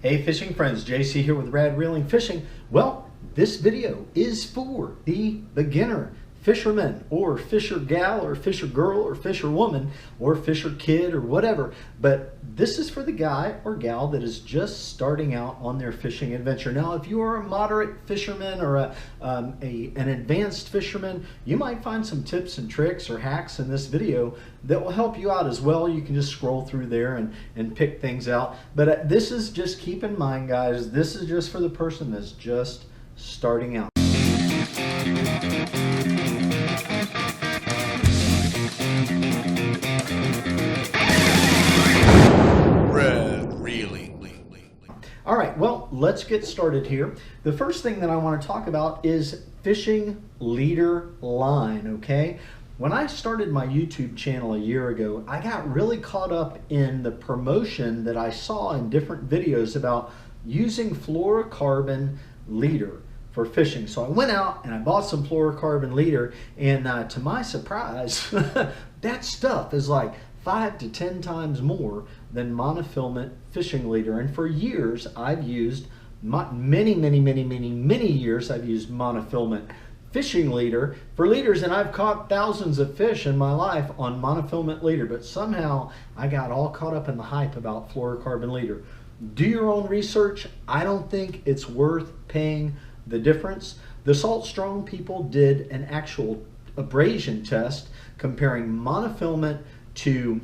Hey fishing friends, JC here with Rad Reeling Fishing. Well, this video is for the beginner fisherman or fisher gal or fisher girl or fisher woman or fisher kid or whatever. But this is for the guy or gal that is just starting out on their fishing adventure. Now, if you are a moderate fisherman or an advanced fisherman, you might find some tips and tricks or hacks in this video that will help you out as well. You can just scroll through there and pick things out. But this is just, keep in mind guys, this is just for the person that's just starting out. All right, well, let's get started here. The first thing that I want to talk about is fishing leader line, okay? When I started my YouTube channel a year ago, I got really caught up in the promotion that I saw in different videos about using fluorocarbon leader for fishing. So I went out and I bought some fluorocarbon leader, and to my surprise, that stuff is like 5 to 10 times more than monofilament fishing leader. And for years I've used many years I've used monofilament fishing leader for leaders, and I've caught thousands of fish in my life on monofilament leader. But somehow I got all caught up in the hype about fluorocarbon leader. Do your own research. I don't think it's worth paying the difference. The Salt Strong people did an actual abrasion test comparing monofilament to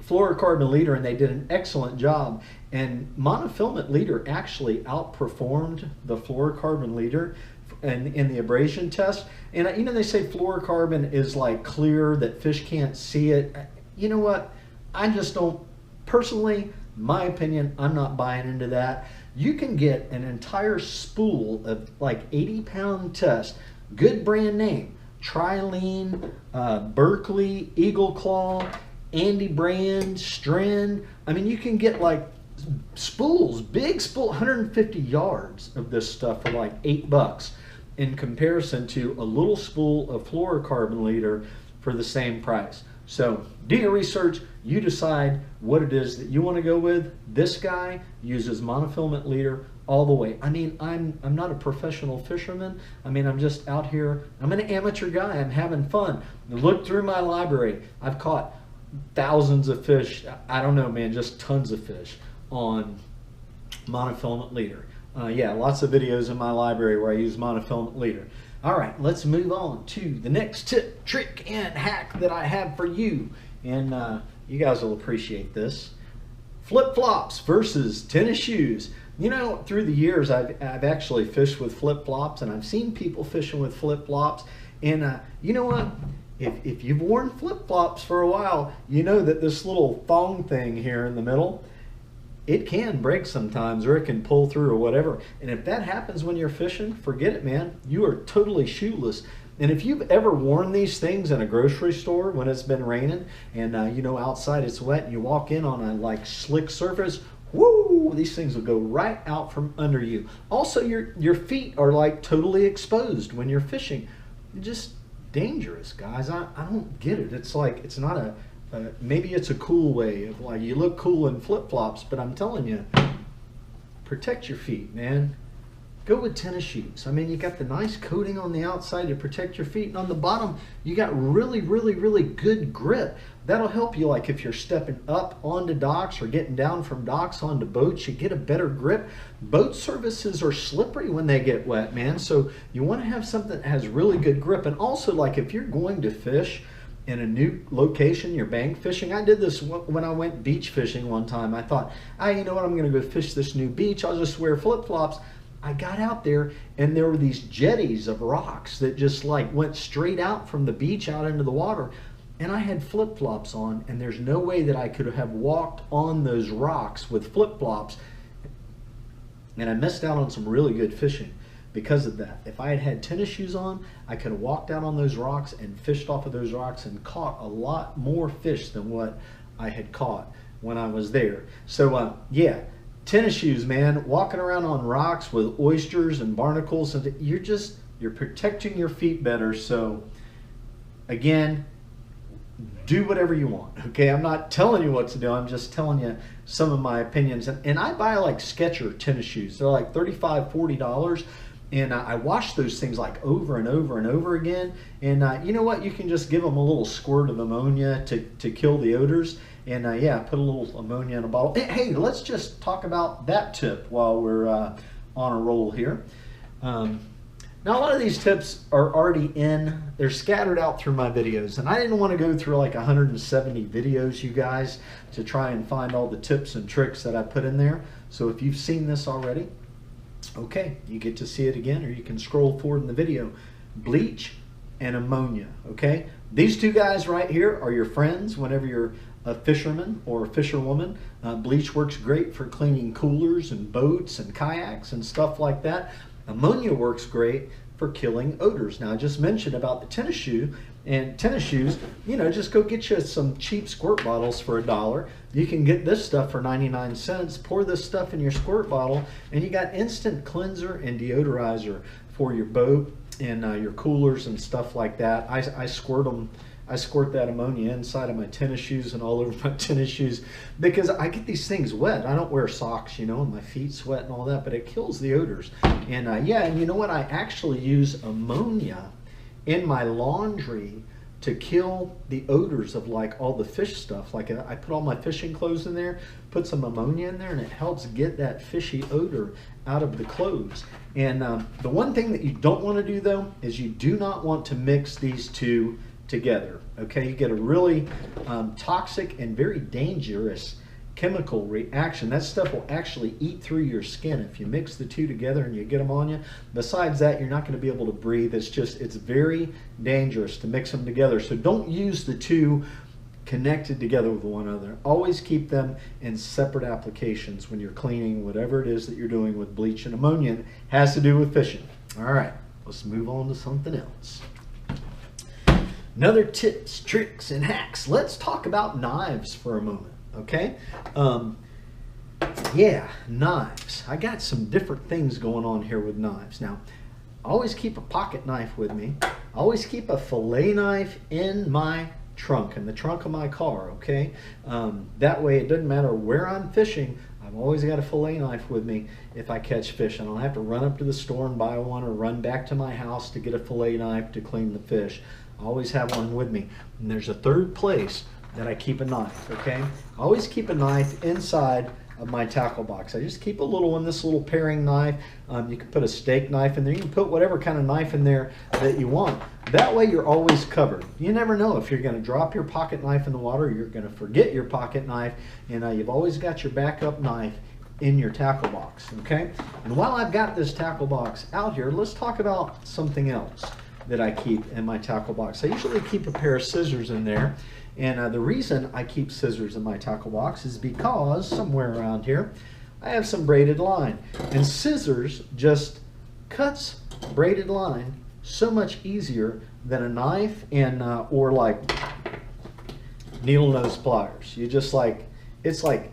fluorocarbon leader, and they did an excellent job. And monofilament leader actually outperformed the fluorocarbon leader in the abrasion test. And you know, they say fluorocarbon is like clear, that fish can't see it. You know what? I just don't, personally, my opinion, I'm not buying into that. You can get an entire spool of like 80-pound test, good brand name, Trilene, Berkeley, Eagle Claw, Andy Brand, Stren. I mean, you can get like spools, big spool, 150 yards of this stuff for like $8 in comparison to a little spool of fluorocarbon leader for the same price. So do your research, you decide what it is that you want to go with. This guy uses monofilament leader all the way. I mean, I'm not a professional fisherman. I mean, I'm just out here, I'm an amateur guy, I'm having fun. Look through my library. I've caught thousands of fish. I don't know, man, just tons of fish on monofilament leader. Yeah, lots of videos in my library where I use monofilament leader. All right, let's move on to the next tip, trick, and hack that I have for you. And you guys will appreciate this. Flip-flops versus tennis shoes. You know, through the years, I've actually fished with flip-flops, and I've seen people fishing with flip-flops. And you know what? If you've worn flip-flops for a while, you know that this little thong thing here in the middle, it can break sometimes, or it can pull through or whatever. And if that happens when you're fishing, forget it, man. You are totally shoeless. And if you've ever worn these things in a grocery store when it's been raining and you know, outside it's wet and you walk in on a like slick surface, woo, these things will go right out from under you. Also, your feet are like totally exposed when you're fishing. You're just dangerous, guys. I don't get it. It's like, it's not a maybe it's a cool way of like, you look cool in flip-flops, but I'm telling you, protect your feet, man. Go with tennis shoes. I mean, you got the nice coating on the outside to protect your feet, and on the bottom you got really good grip. That'll help you, like if you're stepping up onto docks or getting down from docks onto boats, you get a better grip. Boat surfaces are slippery when they get wet, man, so you want to have something that has really good grip. And also, like if you're going to fish in a new location, you're bank fishing. I did this when I went beach fishing one time. I thought, you know what, I'm going to go fish this new beach, I'll just wear flip-flops. I got out there and there were these jetties of rocks that just like went straight out from the beach out into the water, and I had flip-flops on, and there's no way that I could have walked on those rocks with flip-flops, and I missed out on some really good fishing because of that. If I had had tennis shoes on, I could have walked out on those rocks and fished off of those rocks and caught a lot more fish than what I had caught when I was there. So yeah, tennis shoes, man, walking around on rocks with oysters and barnacles, and you're protecting your feet better. So again, do whatever you want, okay? I'm not telling you what to do, I'm just telling you some of my opinions. And I buy like Skechers tennis shoes. They're like $35, $40. And I wash those things like over and over and over again. And you know what? You can just give them a little squirt of ammonia to kill the odors. And yeah, put a little ammonia in a bottle. Hey, let's just talk about that tip while we're on a roll here. Now, a lot of these tips are already they're scattered out through my videos. And I didn't want to go through like 170 videos, you guys, to try and find all the tips and tricks that I put in there. So if you've seen this already, okay, you get to see it again, or you can scroll forward in the video. Bleach and ammonia, okay? These two guys right here are your friends whenever you're a fisherman or a fisherwoman. Bleach works great for cleaning coolers and boats and kayaks and stuff like that. Ammonia works great for killing odors. Now, I just mentioned about the tennis shoe, and tennis shoes, you know, just go get you some cheap squirt bottles for $1. You can get this stuff for 99 cents. Pour this stuff in your squirt bottle, and you got instant cleanser and deodorizer for your boat and your coolers and stuff like that. I squirt that ammonia inside of my tennis shoes and all over my tennis shoes because I get these things wet. I don't wear socks, you know, and my feet sweat and all that, but it kills the odors. And yeah, and you know what? I actually use ammonia in my laundry to kill the odors of like all the fish stuff. Like I put all my fishing clothes in there, put some ammonia in there, and it helps get that fishy odor out of the clothes. And the one thing that you don't want to do though is you do not want to mix these two together. Okay, you get a really toxic and very dangerous chemical reaction. That stuff will actually eat through your skin if you mix the two together and you get them on you. Besides that, you're not going to be able to breathe. It's very dangerous to mix them together. So don't use the two connected together with one another. Always keep them in separate applications when you're cleaning whatever it is that you're doing with bleach and ammonia. It has to do with fishing. All right, let's move on to something else. Another tips, tricks, and hacks. Let's talk about knives for a moment. Okay, yeah, knives. I got some different things going on here with knives. Now, I always keep a pocket knife with me. I always keep a fillet knife in my trunk, in the trunk of my car, okay? That way it doesn't matter where I'm fishing, I've always got a fillet knife with me if I catch fish. I don't have to run up to the store and buy one or run back to my house to get a fillet knife to clean the fish. I always have one with me. And there's a third place that I keep a knife, okay? I always keep a knife inside of my tackle box. I just keep a little one, this little paring knife. You can put a steak knife in there. You can put whatever kind of knife in there that you want. That way you're always covered. You never know if you're gonna drop your pocket knife in the water, you're gonna forget your pocket knife, and you've always got your backup knife in your tackle box, okay? And while I've got this tackle box out here, let's talk about something else that I keep in my tackle box. I usually keep a pair of scissors in there. And the reason I keep scissors in my tackle box is because somewhere around here, I have some braided line. And scissors just cuts braided line so much easier than a knife and or like needle nose pliers. You just like, it's like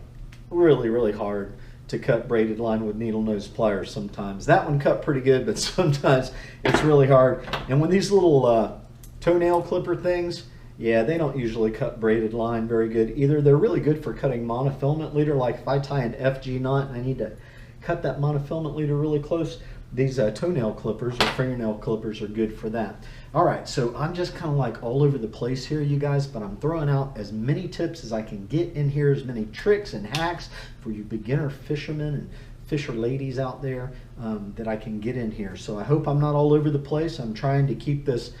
really, really hard to cut braided line with needle nose pliers sometimes. That one cut pretty good, but sometimes it's really hard. And when these little toenail clipper things, yeah, they don't usually cut braided line very good either. They're really good for cutting monofilament leader. Like if I tie an FG knot and I need to cut that monofilament leader really close, these toenail clippers or fingernail clippers are good for that. All right, so I'm just kind of like all over the place here, you guys, but I'm throwing out as many tips as I can get in here, as many tricks and hacks for you beginner fishermen and fisher ladies out there that I can get in here. So I hope I'm not all over the place. I'm trying to keep this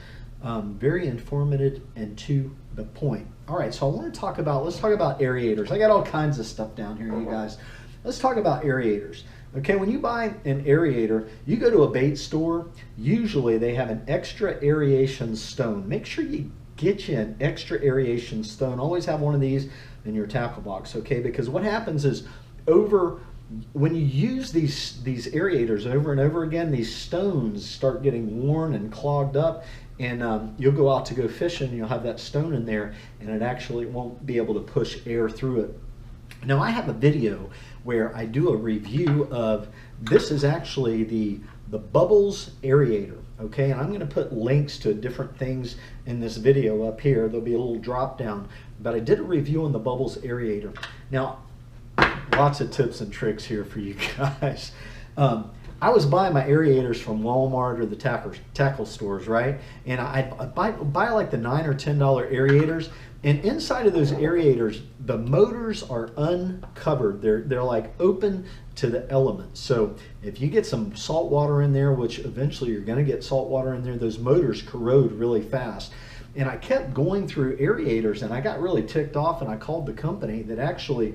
very informative and to the point. All right, so I want to talk about, let's talk about aerators. I got all kinds of stuff down here, you guys. Let's talk about aerators. Okay, when you buy an aerator, you go to a bait store, usually they have an extra aeration stone. Make sure you get you an extra aeration stone. Always have one of these in your tackle box, okay? Because what happens is when you use these aerators over and over again, these stones start getting worn and clogged up, and you'll go out to go fishing and you'll have that stone in there and it actually won't be able to push air through it. Now I have a video where I do a review of, this is actually the Bubbles aerator, okay? And I'm gonna put links to different things in this video up here. There'll be a little drop down, but I did a review on the Bubbles aerator. Now, lots of tips and tricks here for you guys. I was buying my aerators from Walmart or the tackle stores, right? And I buy like the $9 or $10 aerators, and inside of those aerators, the motors are uncovered. They're like open to the elements. So if you get some salt water in there, which eventually you're going to get salt water in there, those motors corrode really fast. And I kept going through aerators, and I got really ticked off, and I called the company that actually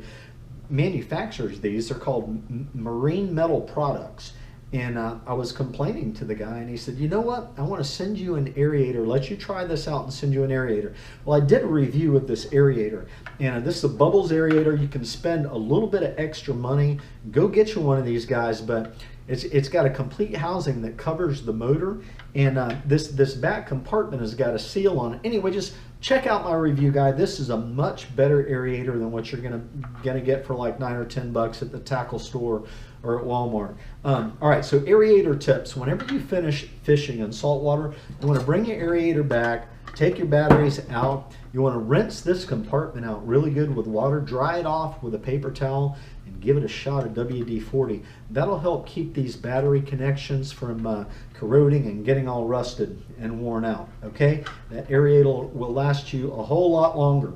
manufactures these. They're called Marine Metal Products. And I was complaining to the guy, and he said, you know what, I want to send you an aerator, let you try this out and send you an aerator. Well, I did a review of this aerator, and this is a Bubbles aerator. You can spend a little bit of extra money, go get you one of these guys, but it's got a complete housing that covers the motor, and this back compartment has got a seal on it. Anyway, just check out my review guide. This is a much better aerator than what you're gonna get for like $9 or $10 at the tackle store or at Walmart. All right, so aerator tips. Whenever you finish fishing in saltwater, you want to bring your aerator back, take your batteries out. You want to rinse this compartment out really good with water, dry it off with a paper towel, and give it a shot of WD-40. That'll help keep these battery connections from corroding and getting all rusted and worn out, okay? That aerator will last you a whole lot longer.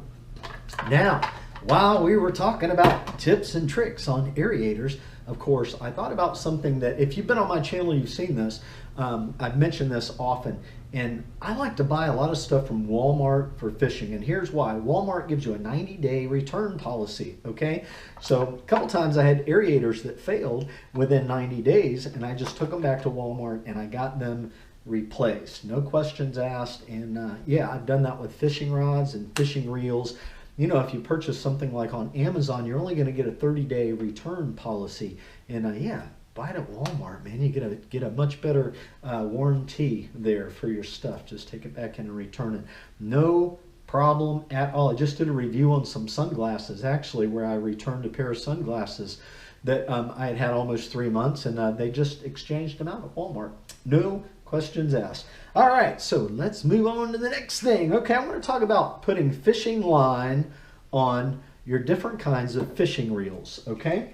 Now, while we were talking about tips and tricks on aerators, of course, I thought about something that, if you've been on my channel, you've seen this. I've mentioned this often, and I like to buy a lot of stuff from Walmart for fishing, and here's why. Walmart gives you a 90-day return policy, okay? So a couple times I had aerators that failed within 90 days, and I just took them back to Walmart, and I got them replaced. No questions asked, and yeah, I've done that with fishing rods and fishing reels. You know, if you purchase something like on Amazon, you're only going to get a 30-day return policy. And yeah, buy it at Walmart, man. You get a much better warranty there for your stuff. Just take it back in and return it. No problem at all. I just did a review on some sunglasses, actually, where I returned a pair of sunglasses that I had had almost 3 months, and they just exchanged them out at Walmart. No questions asked. All right, so let's move on to the next thing. Okay, I want to talk about putting fishing line on your different kinds of fishing reels, okay?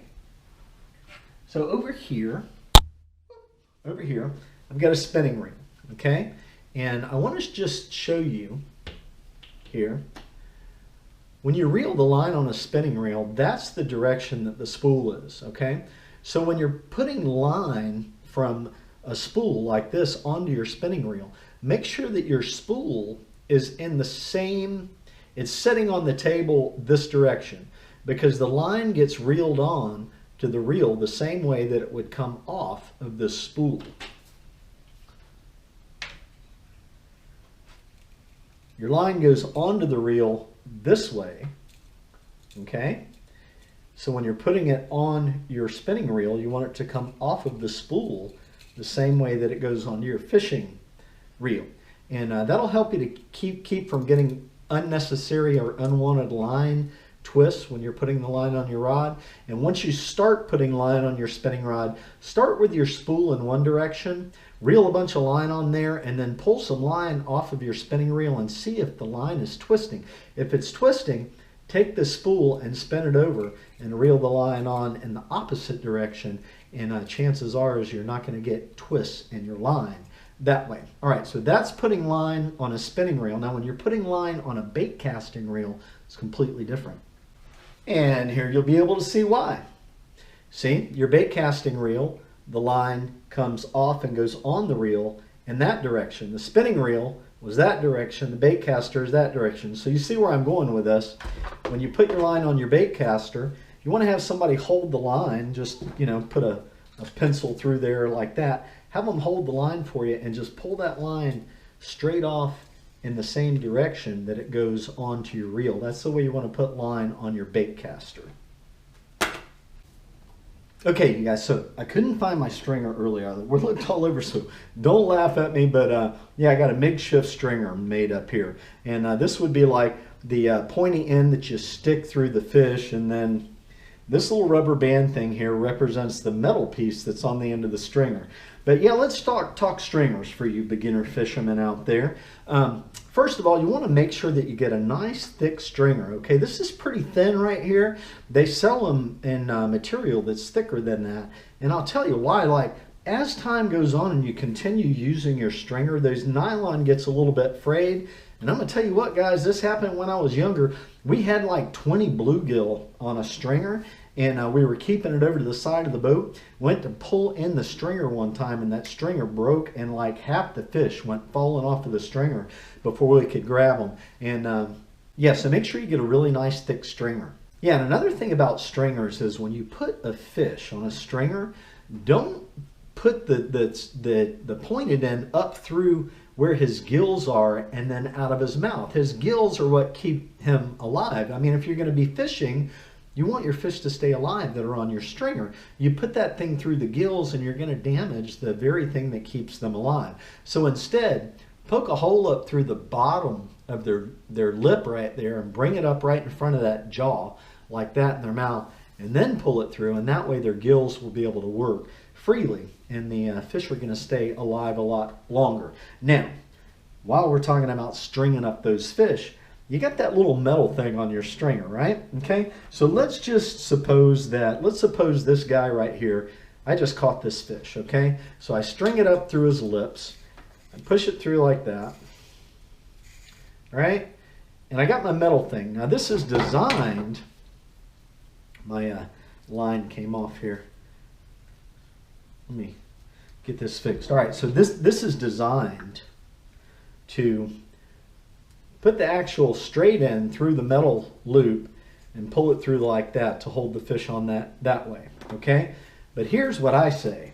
So over here, I've got a spinning reel, okay? And I want to just show you here, when you reel the line on a spinning reel, that's the direction that the spool is, okay? So when you're putting line from a spool like this onto your spinning reel, make sure that your spool is in the same, it's sitting on the table this direction, because the line gets reeled on to the reel the same way that it would come off of this spool. Your line goes onto the reel this way, okay? So when you're putting it on your spinning reel, you want it to come off of the spool the same way that it goes on your fishing reel. And that'll help you to keep from getting unnecessary or unwanted line twists when you're putting the line on your rod. And once you start putting line on your spinning rod, start with your spool in one direction, reel a bunch of line on there, and then pull some line off of your spinning reel and see if the line is twisting. If it's twisting, take the spool and spin it over and reel the line on in the opposite direction, and chances are is you're not going to get twists in your line that way. All right, so that's putting line on a spinning reel. Now when you're putting line on a bait casting reel, it's completely different. And here you'll be able to see why. See, your bait casting reel, the line comes off and goes on the reel in that direction. The spinning reel was that direction, the bait caster is that direction. So you see where I'm going with this. When you put your line on your bait caster, you want to have somebody hold the line, just, you know, put a pencil through there like that. Have them hold the line for you and just pull that line straight off in the same direction that it goes onto your reel. That's the way you want to put line on your bait caster. Okay, you guys, so I couldn't find my stringer earlier. We looked all over, so don't laugh at me, but yeah, I got a makeshift stringer made up here. And this would be like the pointy end that you stick through the fish, and then This little rubber band thing here represents the metal piece that's on the end of the stringer. But yeah, let's talk stringers for you beginner fishermen out there. First of all, you want to make sure that you get a nice thick stringer, okay? This is pretty thin right here. They sell them in material that's thicker than that. And I'll tell you why. Like, as time goes on and you continue using your stringer, those nylon gets a little bit frayed. And I'm going to tell you what, guys, this happened when I was younger. We had like 20 bluegill on a stringer, and we were keeping it over to the side of the boat. Went to pull in the stringer one time, and that stringer broke, and like half the fish went falling off of the stringer before we could grab them. And yeah, so make sure you get a really nice thick stringer. Yeah, and another thing about stringers is when you put a fish on a stringer, don't put the pointed end up through where his gills are and then out of his mouth. His gills are what keep him alive. I mean, if you're going to be fishing, you want your fish to stay alive that are on your stringer. You put that thing through the gills and you're going to damage the very thing that keeps them alive. So instead, poke a hole up through the bottom of their lip right there and bring it up right in front of that jaw like that in their mouth, and then pull it through, and that way their gills will be able to work freely, and the fish are going to stay alive a lot longer. Now, while we're talking about stringing up those fish, you got that little metal thing on your stringer, right? Okay, so let's suppose this guy right here, I just caught this fish, okay? So I string it up through his lips and push it through like that, right? And I got my metal thing. Now this is designed, my line came off here. Let me get this fixed. All right, so this is designed to put the actual straight end through the metal loop and pull it through like that to hold the fish on that way, okay? But here's what I say.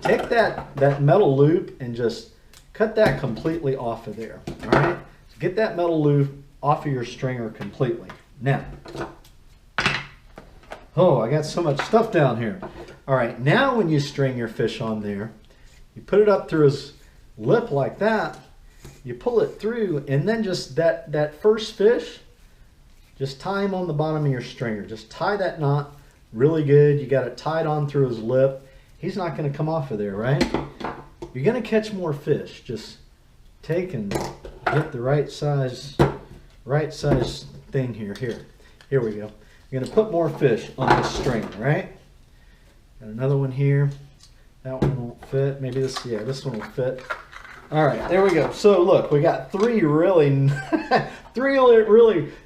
Take that metal loop and just cut that completely off of there, all right? So get that metal loop off of your stringer completely. Now, oh, I got so much stuff down here. All right, now when you string your fish on there, you put it up through his lip like that, you pull it through, and then just that first fish, just tie him on the bottom of your stringer. Just tie that knot really good. You got it tied on through his lip. He's not going to come off of there, right? You're going to catch more fish. Just take and get the right size thing here. Here we go. You're going to put more fish on this string, right? Got another one here. That one won't fit. Maybe this one will fit. All right, there we go. So look, we got three really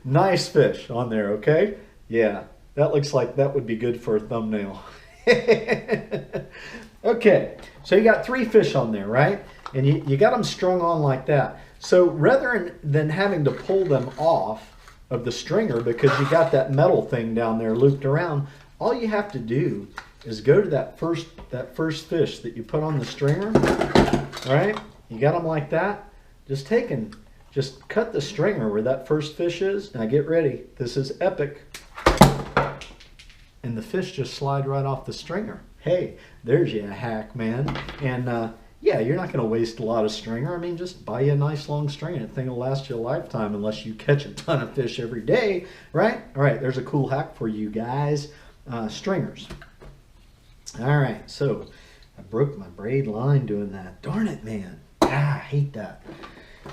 nice fish on there, okay? Yeah, that looks like that would be good for a thumbnail. Okay, so you got three fish on there, right? And you got them strung on like that. So rather than having to pull them off of the stringer because you got that metal thing down there looped around, all you have to do is go to that first fish that you put on the stringer, right? You got them like that. Just cut the stringer where that first fish is. Now get ready. This is epic. And the fish just slide right off the stringer. Hey, there's you a hack, man. And yeah, you're not going to waste a lot of stringer. I mean, just buy you a nice long stringer. That thing will last you a lifetime unless you catch a ton of fish every day, right? All right, there's a cool hack for you guys. Stringers. All right, so I broke my braid line doing that. Darn it, man. I hate that.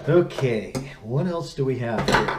Okay, what else do we have here?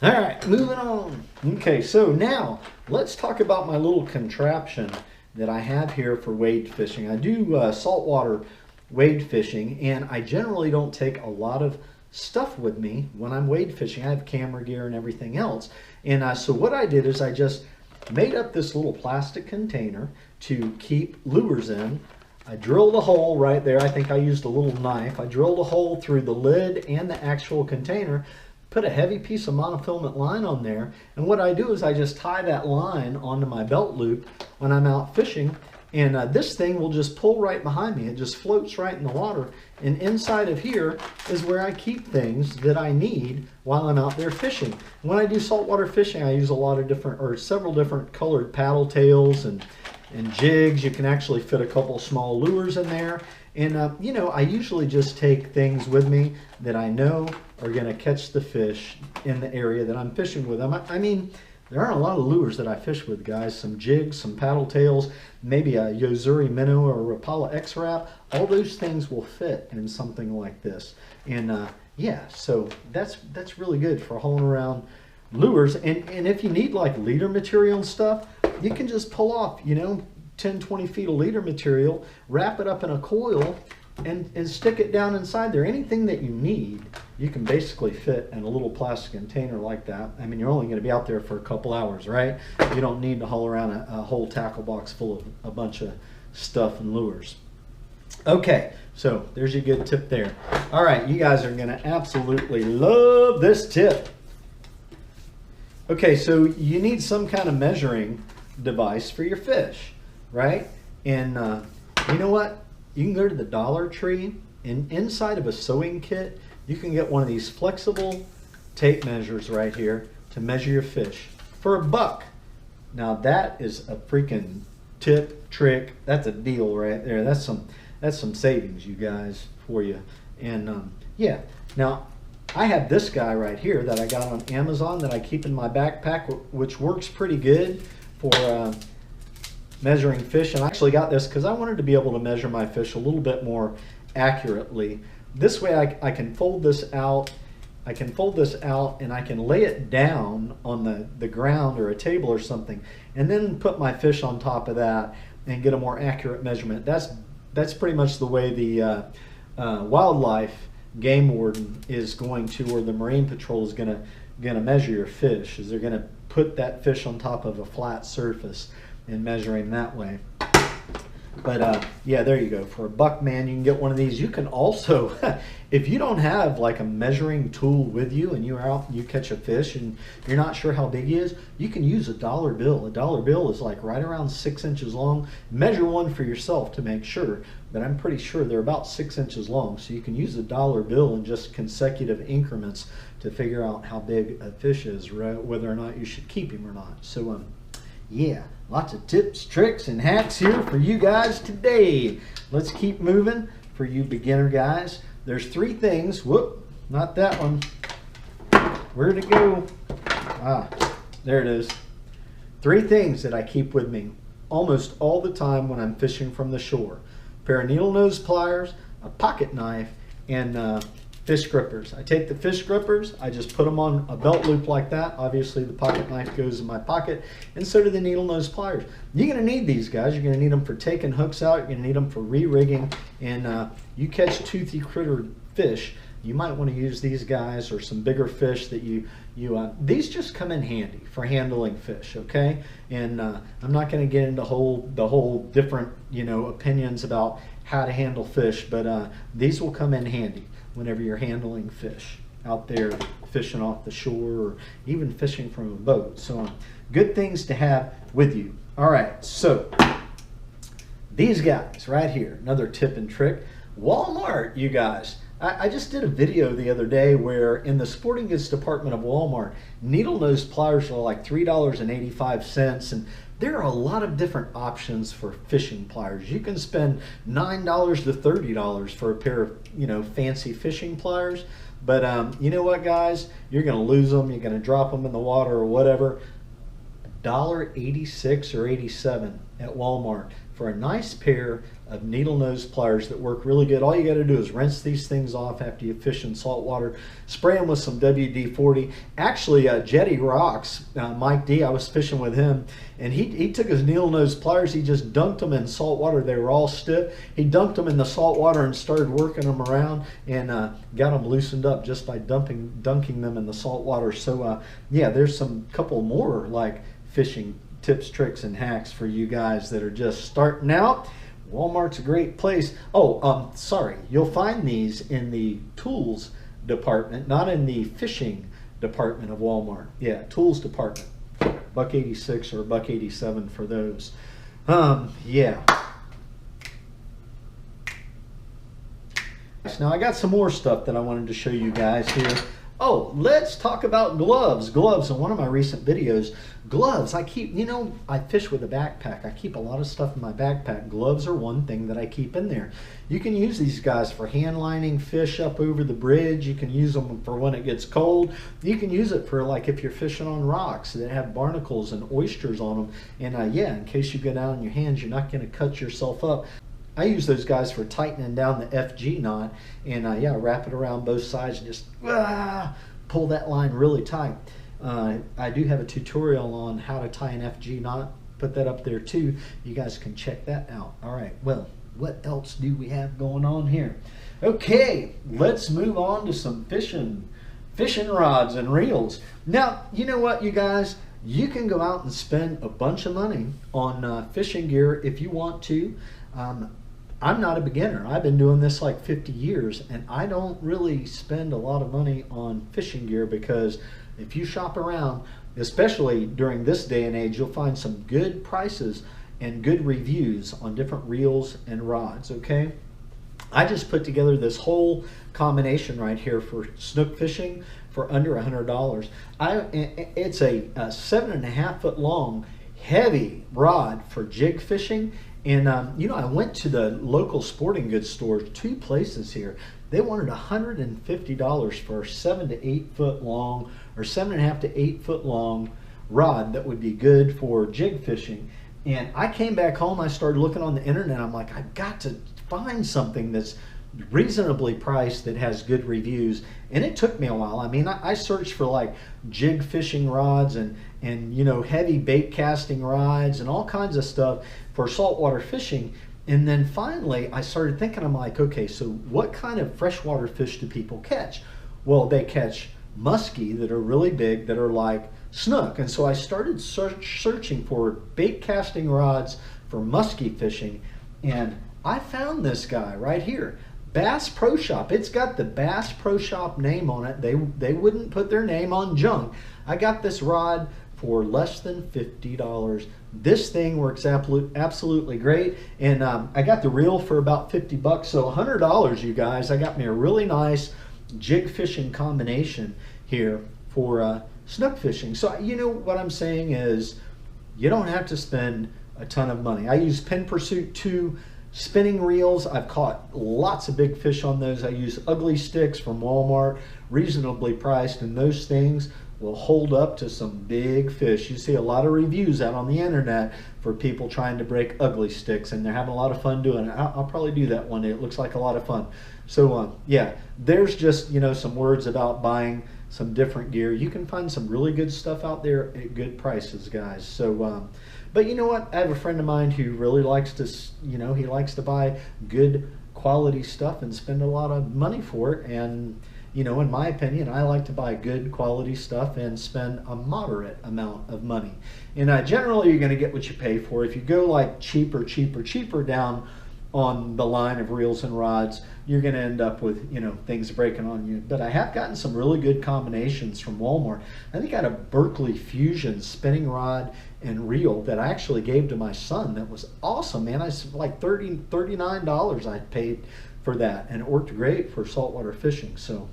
All right, moving on. Okay, so now let's talk about my little contraption that I have here for wade fishing. I do saltwater wade fishing, and I generally don't take a lot of stuff with me when I'm wade fishing. I have camera gear and everything else. And so what I did is I just made up this little plastic container to keep lures in. I drilled a hole right there. I think I used a little knife. I drilled a hole through the lid and the actual container, put a heavy piece of monofilament line on there, and what I do is I just tie that line onto my belt loop when I'm out fishing, and this thing will just pull right behind me. It just floats right in the water, and inside of here is where I keep things that I need while I'm out there fishing. When I do saltwater fishing, I use a lot of several different colored paddle tails and jigs. You can actually fit a couple small lures in there. And, you know, I usually just take things with me that I know are going to catch the fish in the area that I'm fishing with them. I mean, there aren't a lot of lures that I fish with, guys. Some jigs, some paddle tails, maybe a Yozuri minnow or a Rapala X-Wrap. All those things will fit in something like this. And yeah, so that's really good for hauling around lures. And if you need like leader material and stuff, you can just pull off, you know, 10, 20 feet of leader material, wrap it up in a coil, and stick it down inside there. Anything that you need, you can basically fit in a little plastic container like that. I mean, you're only going to be out there for a couple hours, right? You don't need to haul around a whole tackle box full of a bunch of stuff and lures. Okay, so there's your good tip there. All right, you guys are going to absolutely love this tip. Okay, so you need some kind of measuring device for your fish, right? And you know what? You can go to the Dollar Tree, and inside of a sewing kit, you can get one of these flexible tape measures right here to measure your fish for $1. Now that is a freaking tip, trick. That's a deal right there. That's some savings, you guys, for you. And yeah, now I have this guy right here that I got on Amazon that I keep in my backpack, which works pretty good for measuring fish. And I actually got this because I wanted to be able to measure my fish a little bit more accurately. This way I can fold this out. I can fold this out and I can lay it down on the ground or a table or something, and then put my fish on top of that and get a more accurate measurement. That's pretty much the way the wildlife game warden is going to, or the Marine Patrol is gonna measure your fish. Is they're gonna put that fish on top of a flat surface and measure him that way. But yeah, there you go. For $1, man, you can get one of these. You can also, if you don't have like a measuring tool with you and you're out and you catch a fish and you're not sure how big he is, you can use a dollar bill. A dollar bill is like right around 6 inches long. Measure one for yourself to make sure, but I'm pretty sure they're about 6 inches long. So you can use a dollar bill in just consecutive increments to figure out how big a fish is, right? Whether or not you should keep him or not. So yeah, lots of tips, tricks, and hacks here for you guys today. Let's keep moving for you beginner guys. There's 3 things. Whoop, not that one. Where'd it go? Ah, there it is. 3 things that I keep with me almost all the time when I'm fishing from the shore. A pair of needle nose pliers, a pocket knife, and fish grippers. I take the fish grippers, I just put them on a belt loop like that. Obviously the pocket knife goes in my pocket, and so do the needle nose pliers. You're going to need these guys. You're going to need them for taking hooks out. You're going to need them for re-rigging. And you catch toothy critter fish, you might want to use these guys or some bigger fish that these just come in handy for handling fish, okay? And I'm not going to get into the whole different, you know, opinions about how to handle fish, but these will come in handy whenever you're handling fish out there fishing off the shore or even fishing from a boat. So good things to have with you. All right, so these guys right here, another tip and trick. Walmart, you guys. I just did a video the other day where in the sporting goods department of Walmart, needle nose pliers are like $3.85, and there are a lot of different options for fishing pliers. You can spend $9 to $30 for a pair of, you know, fancy fishing pliers. But you know what, guys? You're going to lose them. You're going to drop them in the water or whatever. $1.86 or $1.87 at Walmart for a nice pair of needle nose pliers that work really good. All you got to do is rinse these things off after you fish in salt water, spray them with some WD-40. Actually, Jetty Rocks, Mike D, I was fishing with him, and he took his needle nose pliers, he just dunked them in salt water. They were all stiff. He dunked them in the salt water and started working them around, and got them loosened up just by dunking them in the salt water. So yeah, there's some couple more like fishing tips, tricks, and hacks for you guys that are just starting out. Walmart's a great place. Oh, sorry, you'll find these in the tools department, not in the fishing department of Walmart. Yeah, tools department. $1.86 or $1.87 for those. Yeah. Now I got some more stuff that I wanted to show you guys here. Oh, let's talk about gloves. Gloves, in one of my recent videos, gloves, I keep, you know, I fish with a backpack. I keep a lot of stuff in my backpack. Gloves are one thing that I keep in there. You can use these guys for hand lining fish up over the bridge. You can use them for when it gets cold. You can use it for like if you're fishing on rocks that have barnacles and oysters on them. And yeah, in case you go down on your hands, you're not going to cut yourself up. I use those guys for tightening down the FG knot, and yeah, wrap it around both sides and just pull that line really tight. I do have a tutorial on how to tie an FG knot. Put that up there too. You guys can check that out. All right, well, what else do we have going on here? Okay, let's move on to some fishing rods and reels. Now, you know what, you guys? You can go out and spend a bunch of money on fishing gear if you want to. I'm not a beginner. I've been doing this like 50 years, and I don't really spend a lot of money on fishing gear because if you shop around, especially during this day and age, you'll find some good prices and good reviews on different reels and rods, okay? I just put together this whole combination right here for snook fishing for under $100. It's a 7.5 foot long heavy rod for jig fishing. And you know, I went to the local sporting goods store, 2 places here. They wanted $150 for a 7 to 8 foot long, or 7.5 to 8 foot long rod that would be good for jig fishing. And I came back home, I started looking on the internet. I'm like, I've got to find something that's reasonably priced that has good reviews, and it took me a while. I mean, I searched for like jig fishing rods and you know, heavy bait casting rods and all kinds of stuff for saltwater fishing. And then finally I started thinking, I'm like, okay, so what kind of freshwater fish do people catch? Well, they catch muskie that are really big, that are like snook. And so I started searching for bait casting rods for muskie fishing, and I found this guy right here, Bass Pro Shop. It's got the Bass Pro Shop name on it. They wouldn't put their name on junk. I got this rod for less than $50. This thing works absolutely great, and I got the reel for about 50 bucks, so $100, you guys. I got me a really nice jig fishing combination here for snook fishing. So you know what I'm saying is, you don't have to spend a ton of money. I use Pin Pursuit 2 spinning reels. I've caught lots of big fish on those. I use ugly sticks from Walmart, reasonably priced, and those things will hold up to some big fish. You see a lot of reviews out on the internet for people trying to break ugly sticks, and they're having a lot of fun doing it. I'll probably do that one day. It looks like a lot of fun. So yeah, there's just, you know, some words about buying some different gear. You can find some really good stuff out there at good prices, guys. So but you know what, I have a friend of mine who really likes to, you know, he likes to buy good quality stuff and spend a lot of money for it. And you know, in my opinion, I like to buy good quality stuff and spend a moderate amount of money. And generally you're going to get what you pay for. If you go like cheaper down on the line of reels and rods, you're going to end up with, you know, things breaking on you. But I have gotten some really good combinations from Walmart. I think I got a Berkeley Fusion spinning rod and reel that I actually gave to my son. That was awesome, man. I like $39 I paid for that, and it worked great for saltwater fishing. So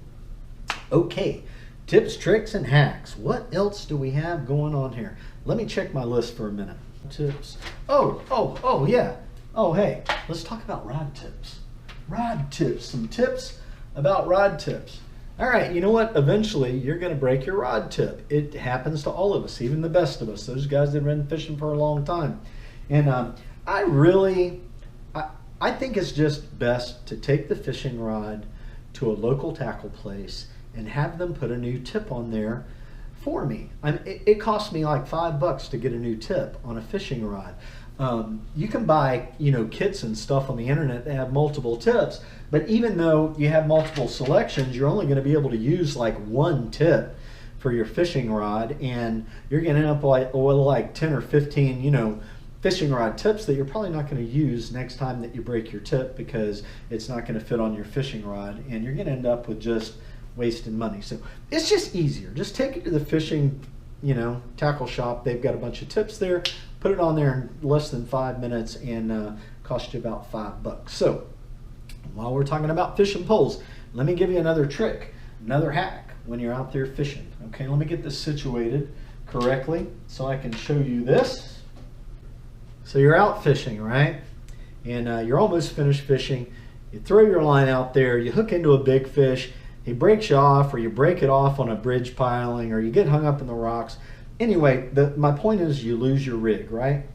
okay, tips, tricks, and hacks. What else do we have going on here? Let me check my list for a minute. Tips. Oh yeah. Oh, hey, let's talk about rod tips. Rod tips, some tips about rod tips. All right, you know what? Eventually, you're going to break your rod tip. It happens to all of us, even the best of us, those guys that have been fishing for a long time. And I think it's just best to take the fishing rod to a local tackle place and have them put a new tip on there for me. It cost me like $5 to get a new tip on a fishing rod. You can buy, you know, kits and stuff on the internet that have multiple tips, but even though you have multiple selections, you're only going to be able to use like one tip for your fishing rod, and you're going to end up with like 10 or 15, you know, fishing rod tips that you're probably not going to use next time that you break your tip, because it's not going to fit on your fishing rod, and you're going to end up with just wasting money. So it's just easier. Just take it to the fishing, you know, tackle shop. They've got a bunch of tips there. Put it on there in less than 5 minutes and cost you about $5. So while we're talking about fishing poles, let me give you another trick, another hack. when you're out there fishing. Okay, let me get this situated correctly so I can show you this. So you're out fishing, right? And you're almost finished fishing. You throw your line out there, you hook into a big fish, he breaks you off, or you break it off on a bridge piling, or you get hung up in the rocks. Anyway, my point is you lose your rig, right?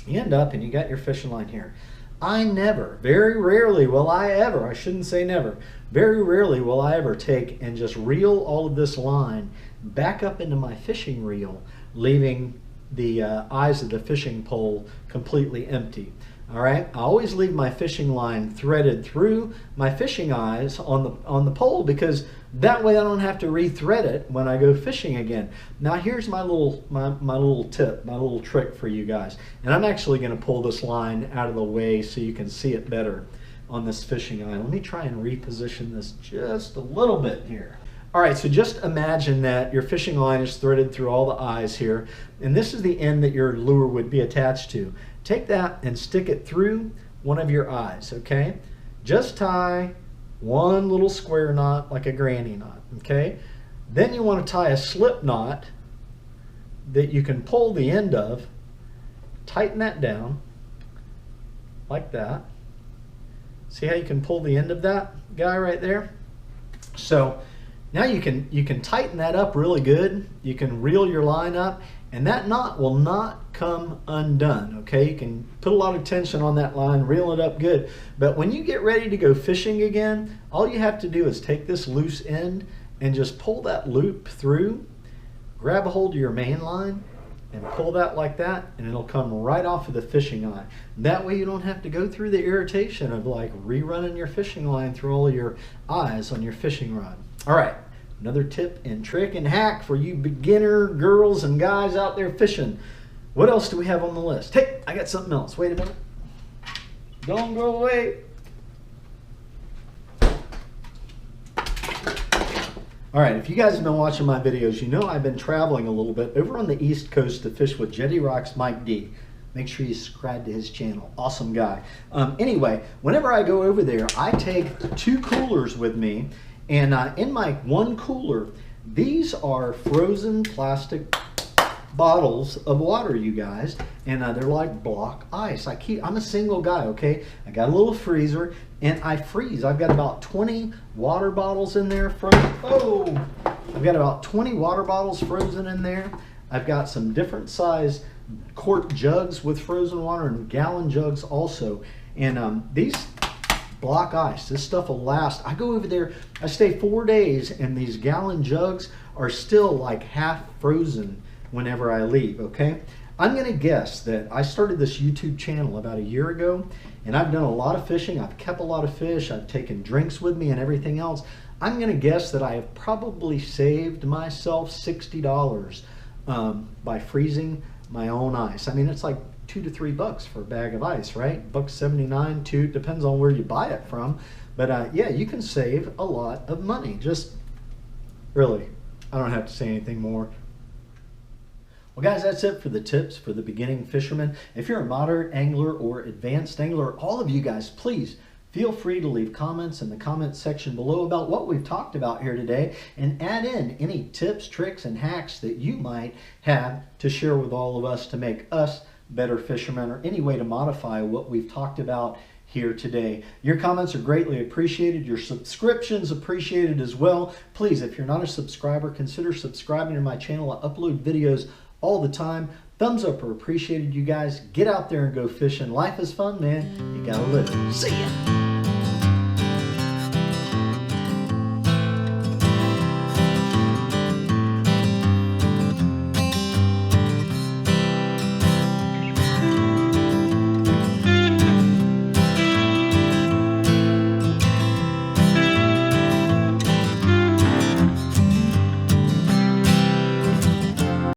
You end up and you got your fishing line here. Very rarely will I ever, I shouldn't say never, very rarely will I ever take and just reel all of this line back up into my fishing reel, leaving the eyes of the fishing pole completely empty. All right, I always leave my fishing line threaded through my fishing eyes on the pole, because that way I don't have to rethread it when I go fishing again. Now here's my little tip, my little trick for you guys. And I'm actually going to pull this line out of the way so you can see it better on this fishing eye. Let me try and reposition this just a little bit here. All right, so just imagine that your fishing line is threaded through all the eyes here, and this is the end that your lure would be attached to. Take that and stick it through one of your eyes, okay? Just tie one little square knot like a granny knot, okay? Then you want to tie a slip knot that you can pull the end of, tighten that down like that. See how you can pull the end of that guy right there? So now you can tighten that up really good. You can reel your line up, and that knot will not come undone, okay? You can put a lot of tension on that line, reel it up good, but when you get ready to go fishing again, all you have to do is take this loose end and just pull that loop through, grab a hold of your main line, and pull that like that, and it'll come right off of the fishing eye. That way you don't have to go through the irritation of like rerunning your fishing line through all your eyes on your fishing rod. All right, another tip and trick and hack for you beginner girls and guys out there fishing. What else do we have on the list? Hey, I got something else. Wait a minute. Don't go away. All right, if you guys have been watching my videos, you know I've been traveling a little bit over on the East Coast to fish with Jetty Rocks Mike D. Make sure you subscribe to his channel. Awesome guy. Anyway, whenever I go over there, I take 2 coolers with me. And in my one cooler, these are frozen plastic bottles of water, you guys, and they're like block ice. I'm a single guy, okay? I got a little freezer, and I freeze. I've got about 20 water bottles in there. I've got about 20 water bottles frozen in there. I've got some different size quart jugs with frozen water and gallon jugs also. And these block ice, this stuff will last. I go over there, I stay 4 days, and these gallon jugs are still like half frozen whenever I leave, okay? I'm gonna guess that I started this YouTube channel about a year ago, and I've done a lot of fishing. I've kept a lot of fish. I've taken drinks with me and everything else. I'm gonna guess that I have probably saved myself $60 by freezing my own ice. I mean, it's like $2 to $3 for a bag of ice, right? $1.79, $2, depends on where you buy it from. But yeah, you can save a lot of money. Just really, I don't have to say anything more. Well guys, that's it for the tips for the beginning fisherman. If you're a moderate angler or advanced angler, all of you guys, please feel free to leave comments in the comments section below about what we've talked about here today, and add in any tips, tricks, and hacks that you might have to share with all of us to make us better fishermen, or any way to modify what we've talked about here today. Your comments are greatly appreciated. Your subscriptions appreciated as well. Please, if you're not a subscriber, consider subscribing to my channel. I upload videos all the time. Thumbs up are appreciated, you guys. Get out there and go fishing. Life is fun, man. You gotta live it. See ya.